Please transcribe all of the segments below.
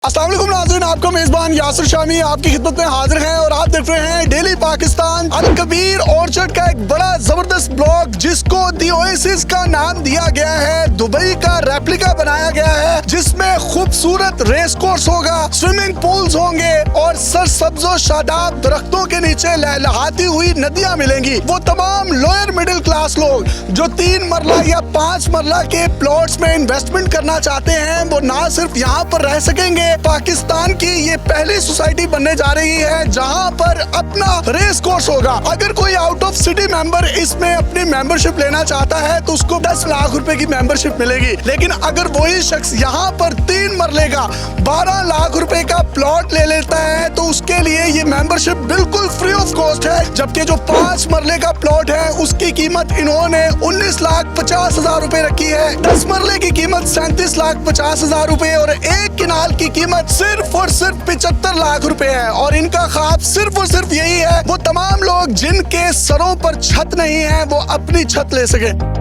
अस्सलाम वालेकुम नाज़रीन, आपका मेजबान यासिर शामी आपकी खिदमत में हाजिर हैं और आप देख रहे हैं डेली पाकिस्तान। अल कबीर ऑर्चर्ड का एक बड़ा जबरदस्त ब्लॉग जिसको दी ओएसिस का नाम दिया गया है, दुबई का रेप्लिका बनाया गया है, जिसमें खूबसूरत रेस कोर्स होगा, स्विमिंग पूल्स होंगे और सरसब्जो शादाब दरख्तों के नीचे लहलहाती हुई नदियां मिलेंगी। वो तमाम लोअर मिडिल क्लास लोग जो 3 मरला या 5 मरला के प्लॉट्स में इन्वेस्टमेंट करना चाहते हैं, वो ना सिर्फ यहाँ पर रह सकेंगे, पाकिस्तान की ये पहली सोसाइटी बनने जा रही है जहां पर अपना रेस कोर्स होगा। अगर कोई आउट ऑफ सिटी मेंबर इसमें अपनी मेंबरशिप लेना चाहता है तो उसको 10 लाख रुपए की मेंबरशिप मिलेगी, लेकिन अगर वही शख्स यहाँ पर 3 मरले का 12 लाख रुपए का प्लॉट ले लेता है तो उसके लिए ये मेंबरशिप बिल्कुल फ्री ऑफ कॉस्ट है। जबकि जो 5 मरले का प्लॉट है उसकी कीमत इन्होंने 19,50,000 रुपए रखी है, 10 मरले की कीमत 37,50,000 रुपए और 1 किनाल की कीमत सिर्फ और सिर्फ 75 लाख रुपए है। और इनका ख्वाब सिर्फ और सिर्फ यही है, वो तमाम लोग जिनके सरों पर छत नहीं है वो अपनी छत ले सके।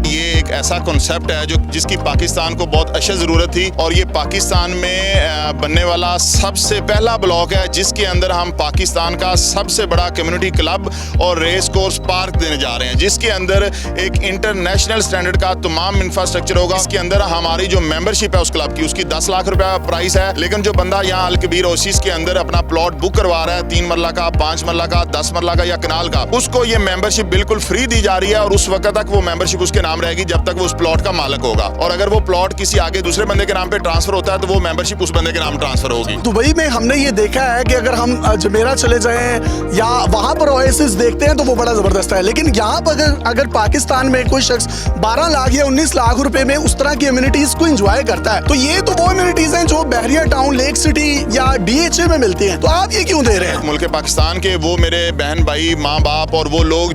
ये एक ऐसा कॉन्सेप्ट है जो जिसकी पाकिस्तान को बहुत अशद ज़रूरत थी और ये पाकिस्तान में बनने वाला सबसे पहला ब्लॉक है जिसके अंदर हम पाकिस्तान का सबसे बड़ा कम्युनिटी क्लब और रेस कोर्स पार्क देने जा रहे हैं, जिसके अंदर एक इंटरनेशनल स्टैंडर्ड का तमाम इंफ्रास्ट्रक्चर होगा। इसके अंदर हमारी जो मेंबरशिप है उस क्लब की, उसकी 10 लाख रुपया प्राइस है, लेकिन जो बंदा यहाँ अल कबीर ओएसिस के अंदर अपना प्लॉट बुक करवा रहा है 3 मरला का, 5 मरला का, 10 मरला का या कनाल का, उसको ये मेंबरशिप बिल्कुल फ्री दी जा रही है और उस वक्त तक वो मेंबरशिप उसके नाम रहेगी जब तक वो उस प्लॉट का मालिक होगा। और अगर वो प्लॉट किसी आगे दूसरे बंदे के नाम पे ट्रांसफर होता है तो वो मेंबरशिप उस बंदे के नाम ट्रांसफर होगी। दुबई में हमने ये देखा है कि अगर हम जमेरा चले जाएं या वहां पर ओएसिस देखते हैं तो वो बड़ा जबरदस्त है, लेकिन यहाँ पर अगर पाकिस्तान में कोई शख्स 12 लाख या 19 लाख रुपए में उस तरह की अम्यूनिटीज को एंजॉय करता है तो ये तो वो अम्यूनिटीज हैं जो बहरिया टाउन, लेक सिटी या DHA में मिलती हैं, तो आप ये क्यों दे रहे हैं? मुल्क पाकिस्तान के वो मेरे बहन भाई, माँ बाप और वो लोग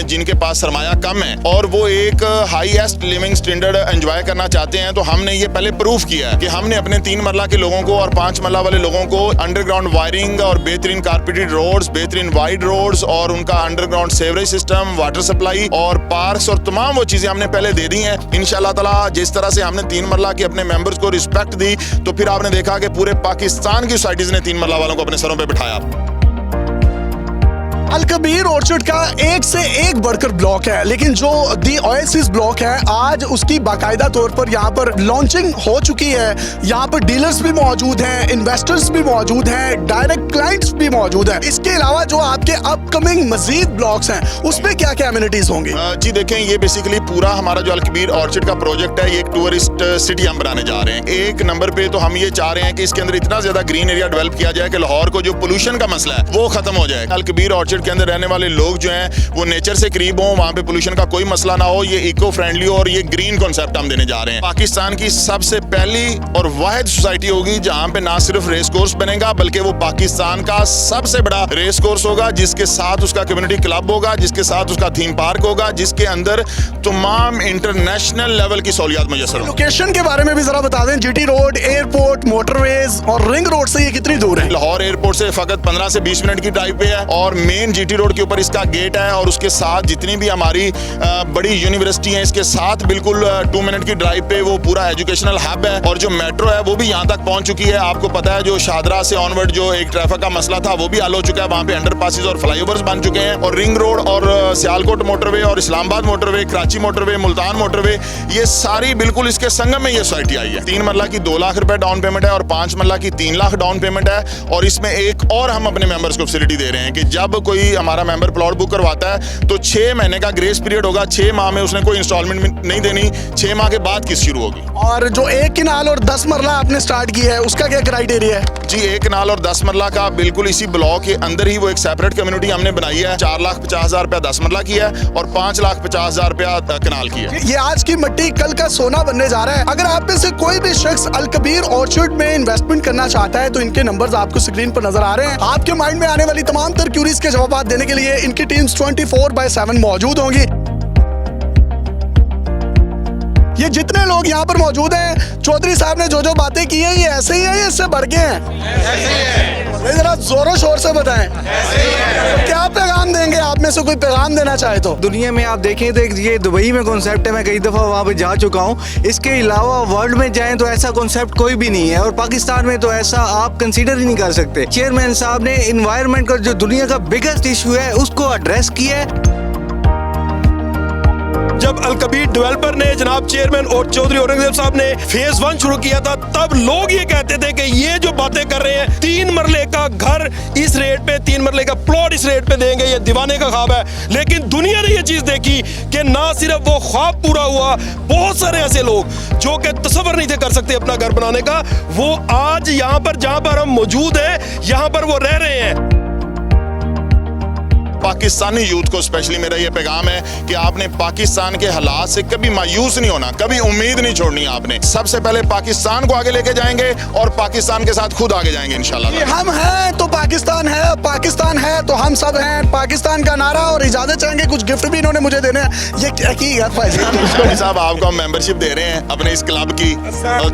जिनके पास सरमाया कम है और वो एक हाईएस्ट लिविंग स्टैंडर्ड एंजॉय करना चाहते हैं, तो हमने ये पहले प्रूफ किया है कि हमने अपने 3 मरला के लोगों को और 5 मरला वाले लोगों को अंडरग्राउंड वायरिंग और बेहतरीन कारपेटेड रोड्स, बेहतरीन वाइड रोड्स और उनका underground sewerage system, water supply और पार्क्स और तमाम वो चीजें हमने पहले दे दी हैं। इंशाल्लाह ताला जिस तरह से हमने 3 मरला के अपने मेंबर्स को रिस्पेक्ट दी तो फिर आपने देखा कि पूरे पाकिस्तान की सोसाइटीज ने 3 मरला वालों को अपने सरों पर बिठाया। अल कबीर ऑर्चर्ड का एक से एक बढ़कर ब्लॉक है, लेकिन जो दी ओएसिस ब्लॉक है आज उसकी बाकायदा तौर पर यहाँ पर लॉन्चिंग हो चुकी है। यहाँ पर डीलर्स भी मौजूद हैं, इन्वेस्टर्स भी मौजूद हैं, डायरेक्ट क्लाइंट्स भी मौजूद हैं। इसके अलावा जो आपके अपकमिंग मजीद ब्लॉक्स हैं उसमें क्या क्या एमिनिटीज होंगी? जी देखें, ये बेसिकली पूरा हमारा जो अल कबीर ऑर्चर्ड का प्रोजेक्ट है ये एक टूरिस्ट सिटी हम बनाने जा रहे हैं। एक नंबर पे तो हम ये चाह रहे हैं कि इसके अंदर इतना ज्यादा ग्रीन एरिया डेवलप किया जाए कि लाहौर को जो पोल्यूशन का मसला है वो खत्म हो जाए। अल कबीर ऑर्चर्ड के अंदर रहने वाले लोग जो हैं वो नेचर से करीब हों, वहाँ पे पोल्यूशन का कोई मसला ना हो, ये इको फ्रेंडली और ये ग्रीन कॉन्सेप्ट हम देने जा रहे हैं। पाकिस्तान की सबसे पहली और वाहिद सोसाइटी होगी जहाँ पे ना सिर्फ रेस कोर्स बनेगा बल्कि वो पाकिस्तान का सबसे बड़ा रेस कोर्स होगा, जिसके साथ उसका कम्युनिटी क्लब होगा, जिसके साथ उसका थीम पार्क होगा, जिसके अंदर तमाम इंटरनेशनल लेवल की सहूलियात मुयस्सर होंगी। लोकेशन के बारे में भी जरा बता दें, GT रोड, एयरपोर्ट, मोटरवेज और रिंग रोड से ये कितनी दूर है? लाहौर एयरपोर्ट से फकत 15 से 20 मिनट की ड्राइव पे है और मेन GT रोड के ऊपर इसका गेट है और उसके साथ जितनी भी हमारी बड़ी यूनिवर्सिटी हैं इसके साथ बिल्कुल 2 मिनट की ड्राइव पे वो पूरा एजुकेशनल हब है। और जो मेट्रो है वो भी यहाँ तक पहुँच चुकी है। आपको पता है जो शादरा से ऑनवर्ड जो एक ट्रैफिक का मसला था वो भी हल हो चुका है, वहाँ पे अंडरपासेस और फ्लाईओवर्स बन चुके हैं। और रिंग रोड और सियालकोट मोटरवे और Islamabad motorway, Karachi motorway, Multan motorway, ये सारी बिल्कुल इसके संगम में ये सोसाइटी आई है। 3 मरला की 2 लाख रुपए डाउन पेमेंट है और 5 मरला की 3 लाख डाउन पेमेंट है। और इसमें एक और हम अपने मेंबर्स को फैसिलिटी दे रहे हैं कि जब कोई हमारा मेंबर प्लॉट बुक करवाता है तो 6 महीने का ग्रेस पीरियड होगा। 6 माह में उसने कोई इंस्टॉलमेंट नहीं देनी, 6 माह के बाद किस्त शुरू होगी। और जो 1 किनाल और 10 मरला आपने स्टार्ट की है उसका क्या क्राइटेरिया है? जी 1 किनाल और 10 मरला का बिल्कुल इसी ब्लॉक के अंदर ही वो एक सेपरेट कम्युनिटी हमने बनाई है। 4,50,000 रुपया 10 मरला की है और 5,50,000 रुपया कनाल की है। ये आज की मिट्टी कल का सोना बनने जा रहा है। अगर आप में से कोई भी शख्स अल कबीर ऑर्चर्ड में इन्वेस्टमेंट करना चाहता है तो इनके नंबर्स आपको स्क्रीन पर नजर आ रहे हैं। आपके माइंड में आने वाली तमाम तर क्यूरीज के जवाब देने के लिए इनकी टीम्स 24/7 मौजूद होंगी। ये जितने लोग यहाँ पर मौजूद हैं, चौधरी साहब ने जो बातें की हैं ये ऐसे ही है, इससे बढ़ गए हैं? जरा जोरों शोर से बताएं। क्या पैगाम पैगाम देंगे, आप में से कोई पैगाम देना चाहे तो। दुनिया में आप देखें तो ये दुबई में कॉन्सेप्ट है, मैं कई दफ़ा वहाँ पे जा चुका हूँ। इसके अलावा वर्ल्ड में जाएं तो ऐसा कॉन्सेप्ट कोई भी नहीं है, और पाकिस्तान में तो ऐसा आप कंसीडर ही नहीं कर सकते। चेयरमैन साहब ने इन्वायरमेंट का जो दुनिया का बिगेस्ट इशू है उसको एड्रेस किया है। जब अलकबीर डेवलपर ने जनाब चेयरमैन और चौधरी औरंगजेब साहब ने फेज 1 शुरू किया था, तब लोग ये कहते थे कि ये जो बातें कर रहे हैं 3 मरले का घर इस रेट पे, 3 मरले का प्लॉट इस रेट पे देंगे, ये दीवाने का ख्वाब है। लेकिन दुनिया ने ये चीज देखी कि ना सिर्फ वो ख्वाब पूरा हुआ, बहुत सारे ऐसे लोग जो कि तसव्वुर नहीं थे कर सकते अपना घर बनाने का, वो आज यहाँ पर जहाँ पर हम मौजूद हैं यहाँ पर वो रह रहे हैं। पाकिस्तानी यूथ को स्पेशली मेरा ये पैगाम है कि आपने पाकिस्तान के हालात से कभी मायूस नहीं होना, कभी उम्मीद नहीं छोड़नी। आपने सबसे पहले पाकिस्तान को आगे लेके जाएंगे और पाकिस्तान के साथ खुद आगे जाएंगे इंशाल्लाह। हम हैं तो पाकिस्तान है, पाकिस्तान है तो हम सब हैं। पाकिस्तान का नारा और इजाजत चाहेंगे, कुछ गिफ्ट भी इन्होंने मुझे देने हैं। ये क्या की है साहब, आपको हम मेंबरशिप दे रहे हैं अपने इस क्लब की,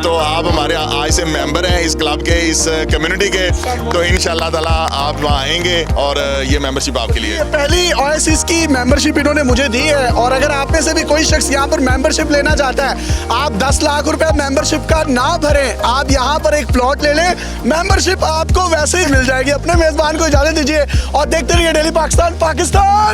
तो आप हमारे आज से मेंबर हैं इस क्लब के, इस कम्युनिटी के, तो इंशाल्लाह ताला आप वहाँ आएंगे और ये मेंबरशिप आपके लिए। पहली ओएसिस की मेंबरशिप इन्होंने मुझे दी है, और अगर आप में से भी कोई शख्स यहाँ पर मेंबरशिप लेना चाहता है, आप 10 लाख रुपए मेंबरशिप का ना भरें, आप यहाँ पर एक प्लॉट ले लें, मेंबरशिप आपको वैसे ही मिल जाएगी। अपने मेजबान को इजाजत दीजिए और देखते रहिए डेली पाकिस्तान।